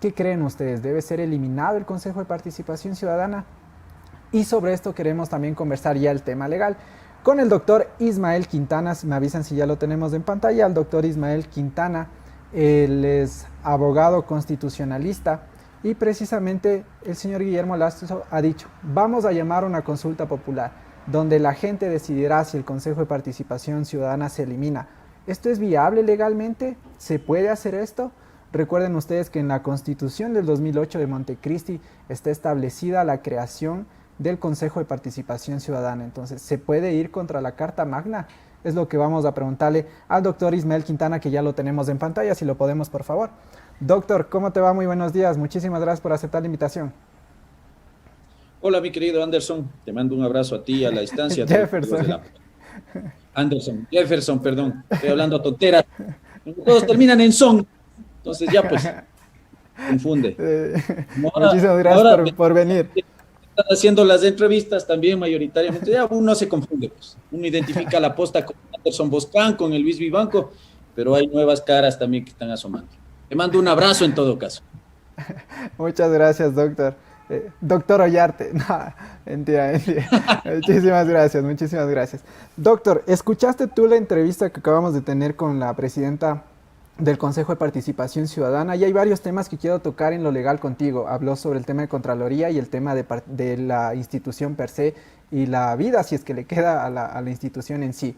¿qué creen ustedes? ¿Debe ser eliminado el Consejo de Participación Ciudadana? Y sobre esto queremos también conversar ya el tema legal con el doctor Ismael Quintana. Me avisan si ya lo tenemos en pantalla. El doctor Ismael Quintana, él es abogado constitucionalista y precisamente el señor Guillermo Lazo ha dicho, vamos a llamar a una consulta popular donde la gente decidirá si el Consejo de Participación Ciudadana se elimina. ¿Esto es viable legalmente? ¿Se puede hacer esto? Recuerden ustedes que en la Constitución del 2008 de Montecristi está establecida la creación del Consejo de Participación Ciudadana. Entonces, ¿se puede ir contra la Carta Magna? Es lo que vamos a preguntarle al doctor Ismael Quintana, que ya lo tenemos en pantalla, si lo podemos, por favor. Doctor, ¿cómo te va? Muy buenos días. Muchísimas gracias por aceptar la invitación. Hola, mi querido Anderson. Te mando un abrazo a ti a la distancia. Jefferson. Jefferson, perdón. Estoy hablando tonteras. Todos terminan en son. Entonces ya pues confunde. Muchísimas gracias por venir. Están haciendo las entrevistas también mayoritariamente. Ya uno se confunde, pues. Uno identifica la posta con Anderson Boscan, con el Luis Vivanco, pero hay nuevas caras también que están asomando. Te mando un abrazo en todo caso. Muchas gracias, doctor. Doctor Ollarte. No, mentira. Muchísimas gracias. Doctor, ¿escuchaste tú la entrevista que acabamos de tener con la presidenta del Consejo de Participación Ciudadana? Y hay varios temas que quiero tocar en lo legal contigo. Habló sobre el tema de Contraloría y el tema de la institución per se y la vida, si es que le queda a la institución en sí.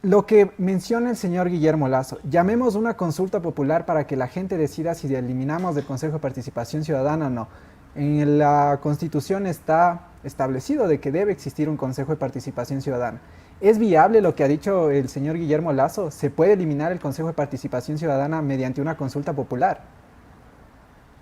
Lo que menciona el señor Guillermo Lazo, llamemos una consulta popular para que la gente decida si eliminamos del Consejo de Participación Ciudadana o no. En la Constitución está establecido de que debe existir un Consejo de Participación Ciudadana. ¿Es viable lo que ha dicho el señor Guillermo Lazo? ¿Se puede eliminar el Consejo de Participación Ciudadana mediante una consulta popular?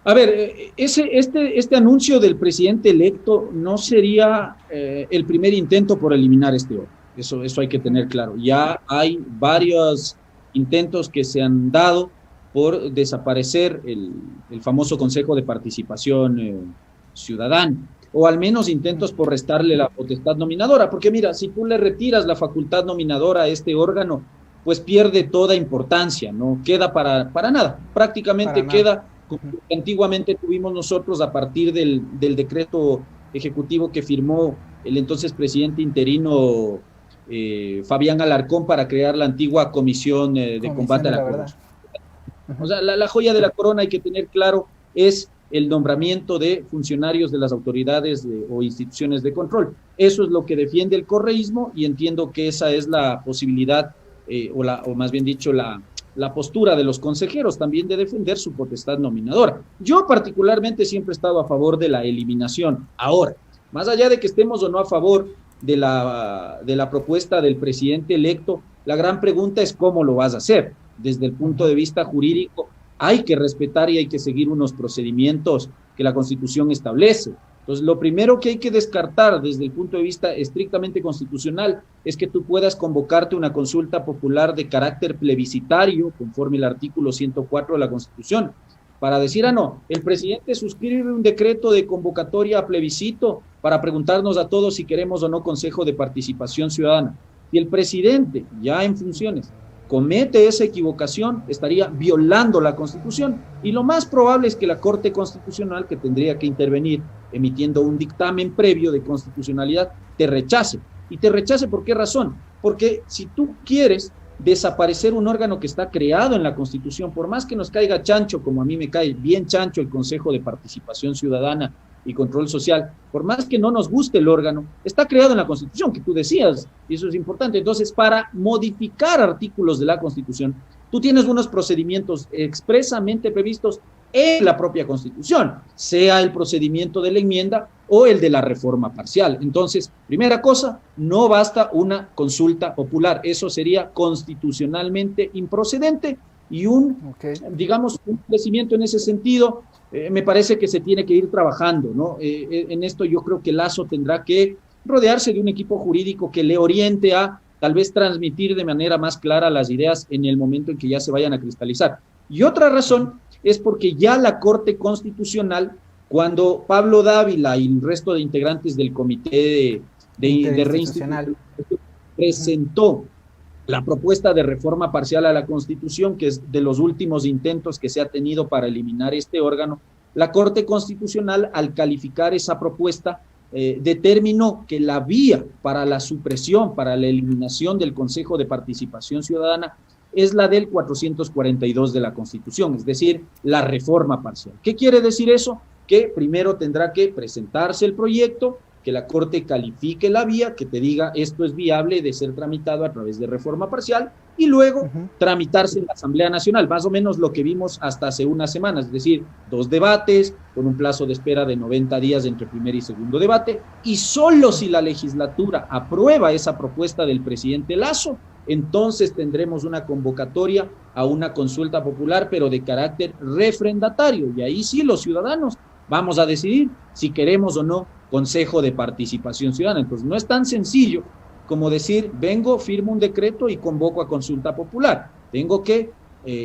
A ver, este anuncio del presidente electo no sería el primer intento por eliminar este órgano. Eso hay que tener claro. Ya hay varios intentos que se han dado por desaparecer el famoso Consejo de Participación Ciudadana, o al menos intentos por restarle la potestad nominadora, porque mira, si tú le retiras la facultad nominadora a este órgano, pues pierde toda importancia, no queda para nada, prácticamente queda como antiguamente tuvimos nosotros a partir del decreto ejecutivo que firmó el entonces presidente interino Fabián Alarcón para crear la antigua Comisión de Combate a la Corrupción. O sea, la joya de la corona, hay que tener claro, es el nombramiento de funcionarios de las autoridades o instituciones de control. Eso es lo que defiende el correísmo y entiendo que esa es la posibilidad, o más bien dicho, la postura de los consejeros también de defender su potestad nominadora. Yo particularmente siempre he estado a favor de la eliminación. Ahora, más allá de que estemos o no a favor de la propuesta del presidente electo, la gran pregunta es cómo lo vas a hacer. Desde el punto de vista jurídico, hay que respetar y hay que seguir unos procedimientos que la Constitución establece. Entonces, lo primero que hay que descartar desde el punto de vista estrictamente constitucional es que tú puedas convocarte una consulta popular de carácter plebiscitario, conforme el artículo 104 de la Constitución, para decir, no, el presidente suscribe un decreto de convocatoria a plebiscito para preguntarnos a todos si queremos o no Consejo de Participación Ciudadana. Y el presidente, ya en funciones, comete esa equivocación, estaría violando la Constitución, y lo más probable es que la Corte Constitucional, que tendría que intervenir emitiendo un dictamen previo de constitucionalidad, te rechace. ¿Y te rechace por qué razón? Porque si tú quieres desaparecer un órgano que está creado en la Constitución, por más que nos caiga chancho, como a mí me cae bien chancho el Consejo de Participación Ciudadana y Control Social, por más que no nos guste el órgano, está creado en la Constitución, que tú decías, y eso es importante. Entonces, para modificar artículos de la Constitución, tú tienes unos procedimientos expresamente previstos en la propia Constitución, sea el procedimiento de la enmienda o el de la reforma parcial. Entonces, primera cosa, no basta una consulta popular, eso sería constitucionalmente improcedente, y digamos, un crecimiento en ese sentido, me parece que se tiene que ir trabajando, ¿no? En esto yo creo que Lazo tendrá que rodearse de un equipo jurídico que le oriente a tal vez transmitir de manera más clara las ideas en el momento en que ya se vayan a cristalizar. Y otra razón es porque ya la Corte Constitucional, cuando Pablo Dávila y el resto de integrantes del Comité de Reinstitucional presentó la propuesta de reforma parcial a la Constitución, que es de los últimos intentos que se ha tenido para eliminar este órgano, la Corte Constitucional, al calificar esa propuesta, determinó que la vía para la supresión, para la eliminación del Consejo de Participación Ciudadana es la del 442 de la Constitución, es decir, la reforma parcial. ¿Qué quiere decir eso? Que primero tendrá que presentarse el proyecto, que la Corte califique la vía, que te diga esto es viable de ser tramitado a través de reforma parcial, y luego tramitarse en la Asamblea Nacional, más o menos lo que vimos hasta hace unas semanas, es decir, 2 debates, con un plazo de espera de 90 días entre primer y segundo debate, y solo si la legislatura aprueba esa propuesta del presidente Lasso, entonces tendremos una convocatoria a una consulta popular, pero de carácter refrendatario, y ahí sí los ciudadanos vamos a decidir si queremos o no Consejo de Participación Ciudadana. Entonces no es tan sencillo como decir, vengo, firmo un decreto y convoco a consulta popular. Tengo que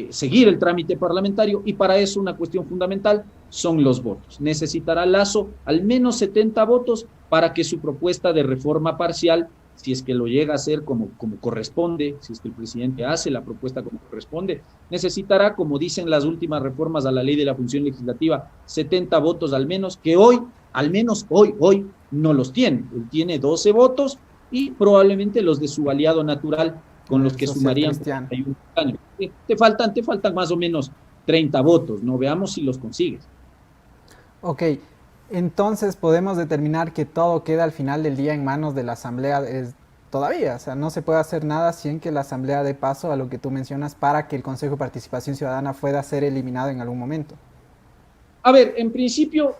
seguir el trámite parlamentario, y para eso una cuestión fundamental son los votos. Necesitará Lasso al menos 70 votos para que su propuesta de reforma parcial, si es que lo llega a hacer como corresponde, si es que el presidente hace la propuesta como corresponde, necesitará, como dicen las últimas reformas a la ley de la función legislativa, 70 votos al menos, que hoy, al menos hoy, no los tiene. Él tiene 12 votos y probablemente los de su aliado natural, con los que sumarían 31 años. Te faltan más o menos 30 votos, ¿no? Veamos si los consigues. Ok, entonces podemos determinar que todo queda al final del día en manos de la Asamblea todavía, o sea, no se puede hacer nada sin que la Asamblea dé paso a lo que tú mencionas para que el Consejo de Participación Ciudadana pueda ser eliminado en algún momento. A ver, en principio,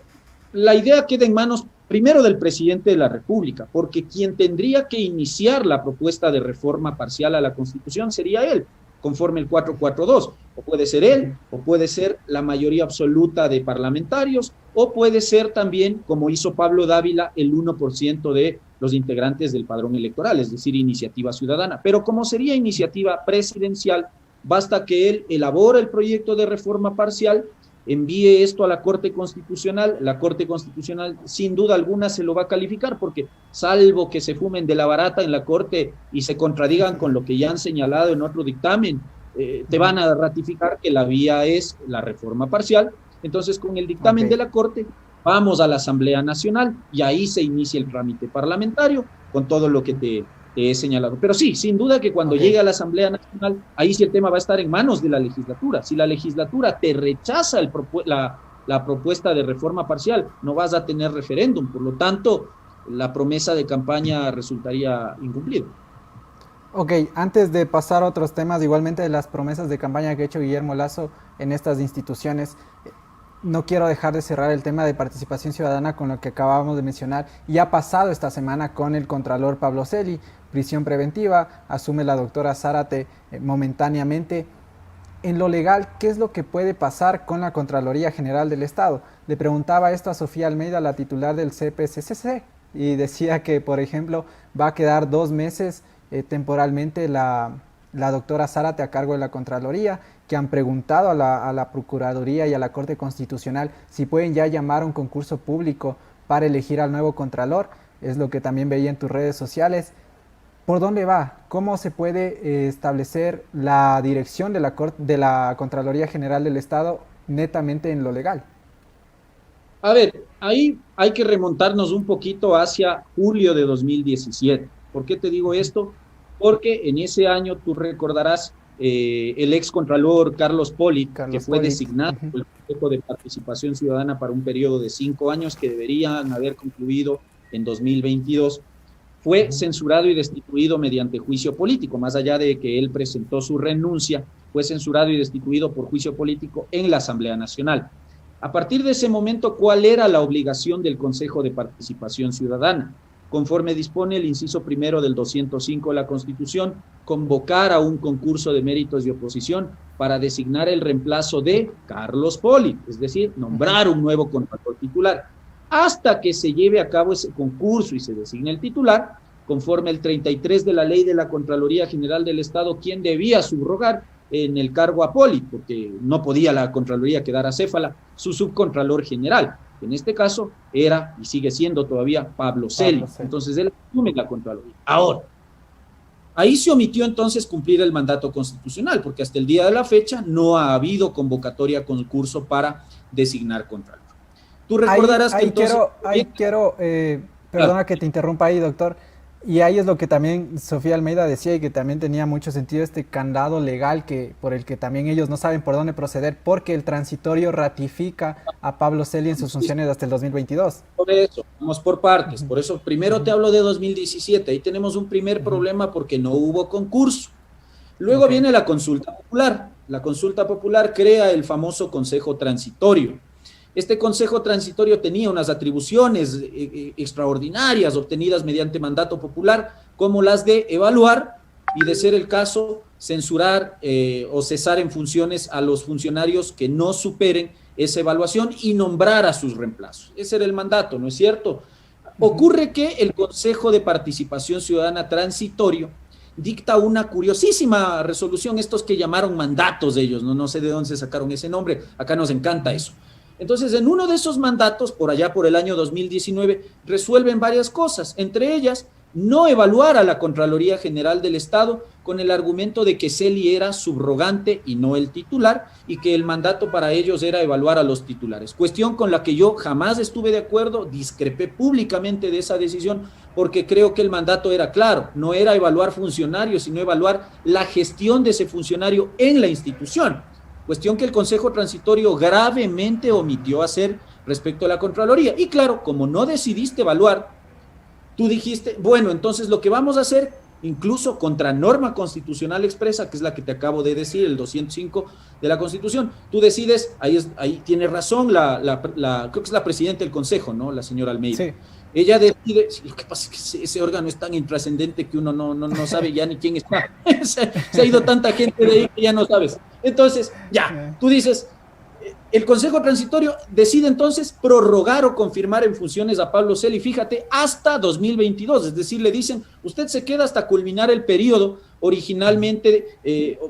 la idea queda en manos primero del presidente de la República, porque quien tendría que iniciar la propuesta de reforma parcial a la Constitución sería él, conforme el 442, o puede ser él, o puede ser la mayoría absoluta de parlamentarios, o puede ser también, como hizo Pablo Dávila, el 1% de los integrantes del padrón electoral, es decir, iniciativa ciudadana. Pero como sería iniciativa presidencial, basta que él elabore el proyecto de reforma parcial, envíe esto a la Corte Constitucional, la Corte Constitucional sin duda alguna se lo va a calificar, porque salvo que se fumen de la barata en la Corte y se contradigan con lo que ya han señalado en otro dictamen, te van a ratificar que la vía es la reforma parcial. Entonces, con el dictamen de la Corte, vamos a la Asamblea Nacional y ahí se inicia el trámite parlamentario con todo lo que te he señalado. Pero sí, sin duda que cuando llegue a la Asamblea Nacional, ahí sí el tema va a estar en manos de la legislatura. Si la legislatura te rechaza la propuesta de reforma parcial, no vas a tener referéndum. Por lo tanto, la promesa de campaña resultaría incumplida. Ok, antes de pasar a otros temas, igualmente de las promesas de campaña que ha hecho Guillermo Lasso en estas instituciones, no quiero dejar de cerrar el tema de participación ciudadana con lo que acabamos de mencionar. Y ha pasado esta semana con el contralor Pablo Celi, prisión preventiva, asume la doctora Zárate momentáneamente. En lo legal, ¿qué es lo que puede pasar con la Contraloría General del Estado? Le preguntaba esto a Sofía Almeida, la titular del CPCCC, y decía que, por ejemplo, va a quedar 2 meses temporalmente la doctora Zárate a cargo de la Contraloría, que han preguntado a la Procuraduría y a la Corte Constitucional si pueden ya llamar a un concurso público para elegir al nuevo Contralor. Es lo que también veía en tus redes sociales. ¿Por dónde va? ¿Cómo se puede establecer la dirección de la Contraloría General del Estado netamente en lo legal? A ver, ahí hay que remontarnos un poquito hacia julio de 2017. ¿Por qué te digo esto? Porque en ese año, tú recordarás, el ex contralor Carlos Polit, que fue designado por el Consejo de Participación Ciudadana para un periodo de 5 años que deberían haber concluido en 2022, fue censurado y destituido mediante juicio político. Más allá de que él presentó su renuncia, fue censurado y destituido por juicio político en la Asamblea Nacional. A partir de ese momento, ¿cuál era la obligación del Consejo de Participación Ciudadana? Conforme dispone el inciso primero del 205 de la Constitución, convocar a un concurso de méritos y oposición para designar el reemplazo de Carlos Polit, es decir, nombrar un nuevo contralor titular. Hasta que se lleve a cabo ese concurso y se designe el titular, conforme el 33 de la Ley de la Contraloría General del Estado, quien debía subrogar en el cargo a Polit, porque no podía la Contraloría quedar acéfala, su subcontralor general. En este caso era y sigue siendo todavía Pablo Celi. Entonces él asume la Contraloría. Ahora, Ahí se omitió entonces cumplir el mandato constitucional, porque hasta el día de la fecha no ha habido convocatoria a concurso para designar contralor. Tú recordarás que entonces... Perdona que te interrumpa ahí, doctor. Y ahí es lo que también Sofía Almeida decía y que también tenía mucho sentido este candado legal por el que también ellos no saben por dónde proceder, porque el transitorio ratifica a Pablo Celi en sus funciones hasta el 2022. Por eso, vamos por partes. Por eso primero te hablo de 2017. Ahí tenemos un primer problema porque no hubo concurso. Luego viene la consulta popular. La consulta popular crea el famoso Consejo Transitorio. Este Consejo Transitorio tenía unas atribuciones extraordinarias obtenidas mediante mandato popular, como las de evaluar y, de ser el caso, censurar o cesar en funciones a los funcionarios que no superen esa evaluación y nombrar a sus reemplazos. Ese era el mandato, ¿no es cierto? Ocurre que el Consejo de Participación Ciudadana Transitorio dicta una curiosísima resolución, estos que llamaron mandatos de ellos, no sé de dónde se sacaron ese nombre, acá nos encanta eso. Entonces, en uno de esos mandatos, por allá por el año 2019, resuelven varias cosas, entre ellas, no evaluar a la Contraloría General del Estado con el argumento de que Celi era subrogante y no el titular, y que el mandato para ellos era evaluar a los titulares. Cuestión con la que yo jamás estuve de acuerdo, discrepé públicamente de esa decisión, porque creo que el mandato era claro, no era evaluar funcionarios, sino evaluar la gestión de ese funcionario en la institución. Cuestión que el Consejo Transitorio gravemente omitió hacer respecto a la Contraloría. Y claro, como no decidiste evaluar, tú dijiste, bueno, entonces lo que vamos a hacer, incluso contra norma constitucional expresa, que es la que te acabo de decir, el 205 de la Constitución, tú decides, ahí tiene razón creo que es la presidenta del Consejo, ¿no? La señora Almeida. Sí. Ella decide, lo que pasa es que ese órgano es tan intrascendente que uno no sabe ya ni quién está. Se ha ido tanta gente de ahí que ya no sabes. Entonces, ya, tú dices, el Consejo Transitorio decide entonces prorrogar o confirmar en funciones a Pablo Celi, fíjate, hasta 2022, es decir, le dicen, usted se queda hasta culminar el periodo originalmente,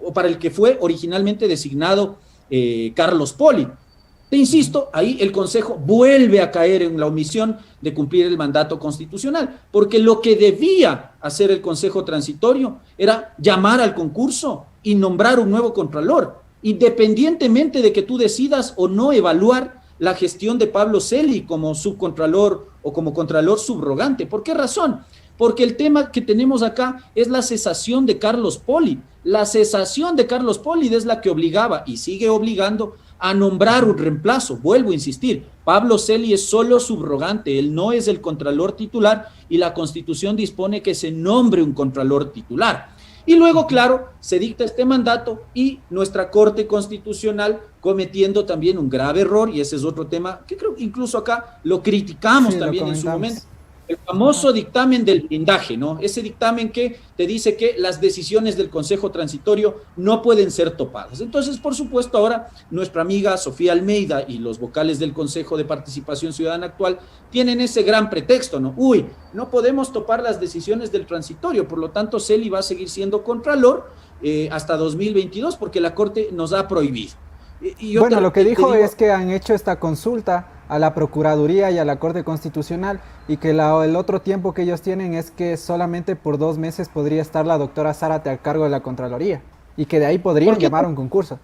o para el que fue originalmente designado Carlos Poli. Te insisto, ahí el Consejo vuelve a caer en la omisión de cumplir el mandato constitucional, porque lo que debía hacer el Consejo Transitorio era llamar al concurso y nombrar un nuevo contralor, independientemente de que tú decidas o no evaluar la gestión de Pablo Celi como subcontralor o como contralor subrogante. ¿Por qué razón? Porque el tema que tenemos acá es la cesación de Carlos Poli. La cesación de Carlos Poli es la que obligaba y sigue obligando a nombrar un reemplazo. Vuelvo a insistir, Pablo Celi es solo subrogante, él no es el contralor titular y la Constitución dispone que se nombre un contralor titular. Y luego, claro, se dicta este mandato y nuestra Corte Constitucional cometiendo también un grave error, y ese es otro tema que creo que incluso acá lo criticamos también en su momento. El famoso dictamen del blindaje, ¿no? Ese dictamen que te dice que las decisiones del Consejo Transitorio no pueden ser topadas. Entonces, por supuesto, ahora nuestra amiga Sofía Almeida y los vocales del Consejo de Participación Ciudadana actual tienen ese gran pretexto, ¿no? Uy, no podemos topar las decisiones del transitorio, por lo tanto, Celi va a seguir siendo contralor hasta 2022 porque la Corte nos ha prohibido. Bueno, lo que dijo es que han hecho esta consulta a la Procuraduría y a la Corte Constitucional y que el otro tiempo que ellos tienen es que solamente por 2 meses podría estar la doctora Zárate al cargo de la Contraloría y que de ahí podrían llamar a un concurso.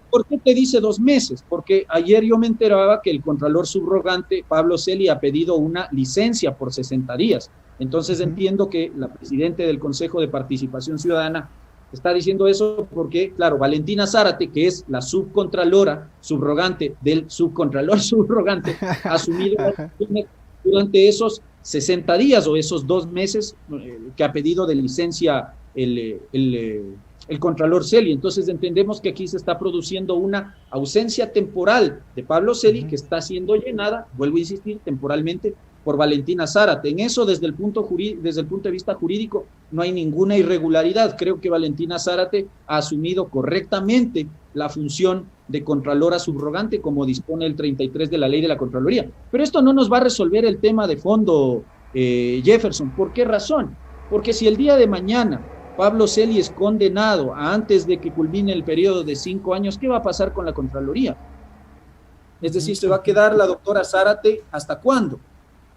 ¿Por qué te dice 2 meses? Porque ayer yo me enteraba que el contralor subrogante Pablo Celi ha pedido una licencia por 60 días. Entonces entiendo que la presidenta del Consejo de Participación Ciudadana está diciendo eso porque, claro, Valentina Zárate, que es la subcontralora subrogante del subcontralor subrogante, ha asumido durante esos 60 días o esos 2 meses que ha pedido de licencia el contralor Celi. Entonces entendemos que aquí se está produciendo una ausencia temporal de Pablo Celi que está siendo llenada, vuelvo a insistir, temporalmente por Valentina Zárate. En eso, desde el punto de vista jurídico, no hay ninguna irregularidad. Creo que Valentina Zárate ha asumido correctamente la función de contralora subrogante, como dispone el 33 de la Ley de la Contraloría. Pero esto no nos va a resolver el tema de fondo, Jefferson. ¿Por qué razón? Porque si el día de mañana Pablo Celi es condenado antes de que culmine el periodo de 5 años, ¿qué va a pasar con la Contraloría? Es decir, ¿se va a quedar la doctora Zárate hasta cuándo?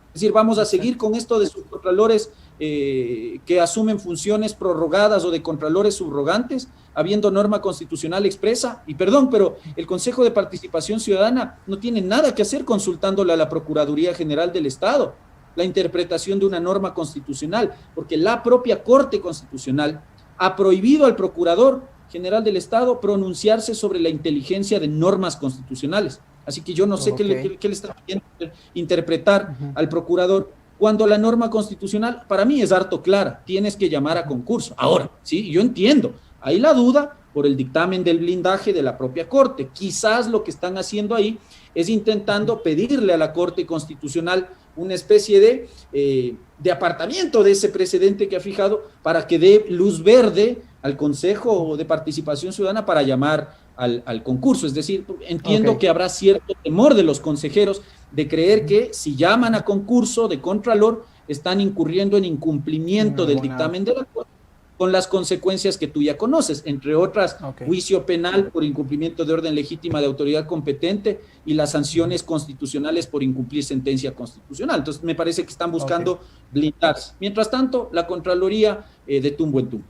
Es decir, vamos a seguir con esto de subcontralores que asumen funciones prorrogadas o de contralores subrogantes, habiendo norma constitucional expresa. Y perdón, pero el Consejo de Participación Ciudadana no tiene nada que hacer consultándole a la Procuraduría General del Estado la interpretación de una norma constitucional, porque la propia Corte Constitucional ha prohibido al Procurador General del Estado pronunciarse sobre la inteligencia de normas constitucionales. Así que yo no sé qué le está pidiendo interpretar al Procurador, cuando la norma constitucional para mí es harto clara, tienes que llamar a concurso. Ahora, sí, yo entiendo, hay la duda por el dictamen del blindaje de la propia Corte. Quizás lo que están haciendo ahí es intentando pedirle a la Corte Constitucional una especie de apartamiento de ese precedente que ha fijado para que dé luz verde al Consejo de Participación Ciudadana para llamar al concurso. Es decir, entiendo que habrá cierto temor de los consejeros de creer que si llaman a concurso de contralor están incurriendo en incumplimiento del dictamen de la Corte, con las consecuencias que tú ya conoces, entre otras, juicio penal por incumplimiento de orden legítima de autoridad competente y las sanciones constitucionales por incumplir sentencia constitucional. Entonces, me parece que están buscando blindarse. Mientras tanto, la Contraloría de tumbo en tumbo.